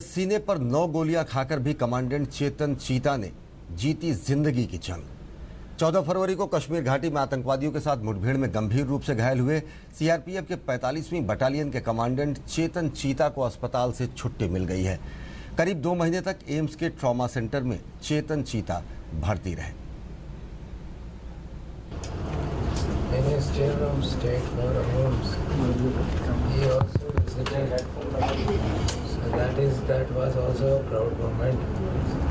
सीने पर 9 गोलियां खाकर भी कमांडेंट चेतन चीता ने जीती जिंदगी की जंग। 14 फरवरी को कश्मीर घाटी में आतंकवादियों के साथ मुठभेड़ में गंभीर रूप से घायल हुए सीआरपीएफ के 45वीं बटालियन के कमांडेंट चेतन चीता को अस्पताल से छुट्टी मिल गई है। करीब 2 महीने तक एम्स के ट्रॉमा सेंटर में चेतन चीता भर्ती रहे। That was also a proud moment.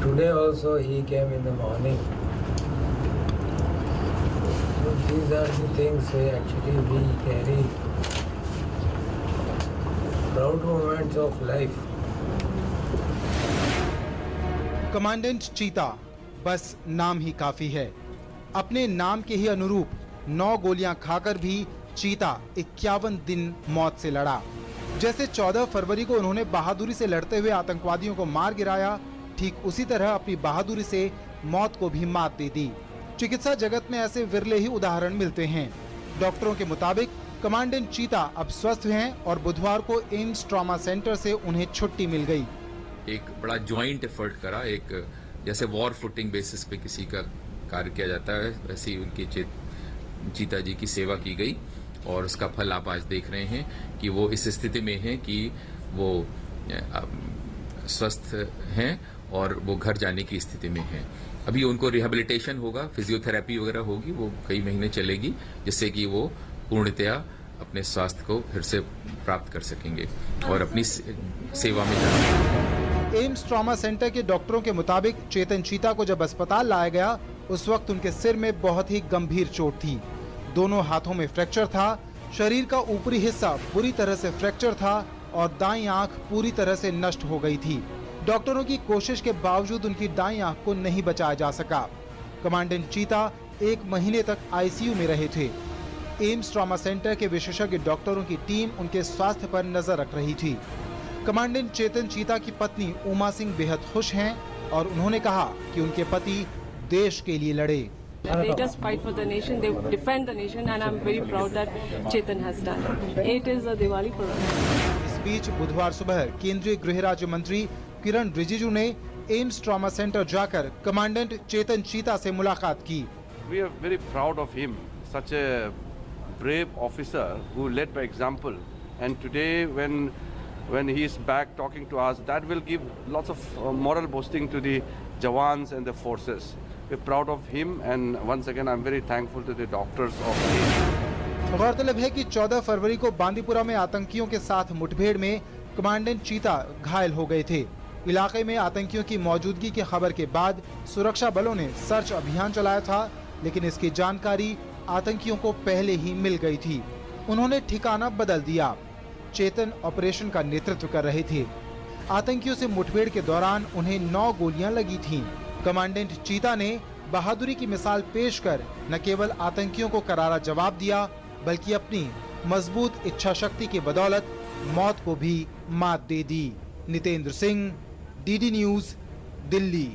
Today also he came in the morning. So these are the things we carry. Proud moments of life. Commandant चीता बस नाम ही काफी है। अपने नाम के ही अनुरूप 9 गोलियां खाकर भी चीता 51 दिन मौत से लड़ा। जैसे 14 फरवरी को उन्होंने बहादुरी से लड़ते हुए आतंकवादियों को मार गिराया, ठीक उसी तरह अपनी बहादुरी से मौत को भी मात दे दी। चिकित्सा जगत में ऐसे विरले ही उदाहरण मिलते हैं। डॉक्टरों के मुताबिक कमांडेंट चीता अब स्वस्थ हैं और बुधवार को एम्स ट्रॉमा सेंटर से उन्हें छुट्टी मिल गई। एक बड़ा ज्वाइंट एफर्ट करा, एक जैसे वॉर फुटिंग बेसिस पे किसी का कार्य किया जाता है, वैसे ही उनकी चीता जी की सेवा की गई और उसका फल आप आज देख रहे हैं कि वो इस स्थिति में हैं कि वो स्वस्थ हैं और वो घर जाने की स्थिति में हैं। अभी उनको रिहेबिलिटेशन होगा, फिजियोथेरेपी वगैरह होगी, वो कई महीने चलेगी, जिससे कि वो पूर्णतया अपने स्वास्थ्य को फिर से प्राप्त कर सकेंगे और अपनी सेवा में जाएंगे। एम्स ट्रॉमा सेंटर के डॉक्टरों के मुताबिक चेतन चीता को जब अस्पताल लाया गया, उस वक्त उनके सिर में बहुत ही गंभीर चोट थी। दोनों हाथों में फ्रैक्चर था, शरीर का ऊपरी हिस्सा बुरी तरह से फ्रैक्चर था और दाईं आंख पूरी तरह से नष्ट हो गई थी। डॉक्टरों की कोशिश के बावजूद उनकी दाईं आंख को नहीं बचाया जा सका। कमांडेंट चीता 1 महीने तक आईसीयू में रहे थे। एम्स ट्रॉमा सेंटर के विशेषज्ञ डॉक्टरों की टीम उनके स्वास्थ्य पर नजर रख रही थी। कमांडेंट चेतन चीता की पत्नी उमा सिंह बेहद खुश हैं और उन्होंने कहा कि उनके पति देश के लिए लड़े। They just fight for the nation, they defend the nation, and I'm very proud that Chetan has done. It is a Diwali for us. इस बीच बुधवार सुबह केंद्रीय गृह राज्य मंत्री किरण रिजिजू ने एम्स ट्रॉमा सेंटर जाकर कमांडेंट चेतन चीता से मुलाकात की। We are very proud of him, such a brave officer who led by example. And today, when he is back talking to us, that will give lots of moral boosting to the Jawans and the forces. We're proud of him, and once again I'm very thankful to the doctors of him. गौरतलब है कि 14 फरवरी को बांदीपुरा में आतंकियों के साथ मुठभेड़ में कमांडेंट चीता घायल हो गए थे। इलाके में आतंकियों की मौजूदगी की खबर के बाद सुरक्षा बलों ने सर्च अभियान चलाया था, लेकिन इसकी जानकारी आतंकियों को पहले ही मिल गई थी। उन्होंने ठिकाना बदल दिया। चेतन ऑपरेशन का नेतृत्व कर रहे थे। आतंकियों से मुठभेड़ के दौरान उन्हें 9 गोलियां लगी थीं। कमांडेंट चीता ने बहादुरी की मिसाल पेश कर न केवल आतंकियों को करारा जवाब दिया, बल्कि अपनी मजबूत इच्छा शक्ति की बदौलत मौत को भी मात दे दी। Nitendra Singh, DD news, Delhi.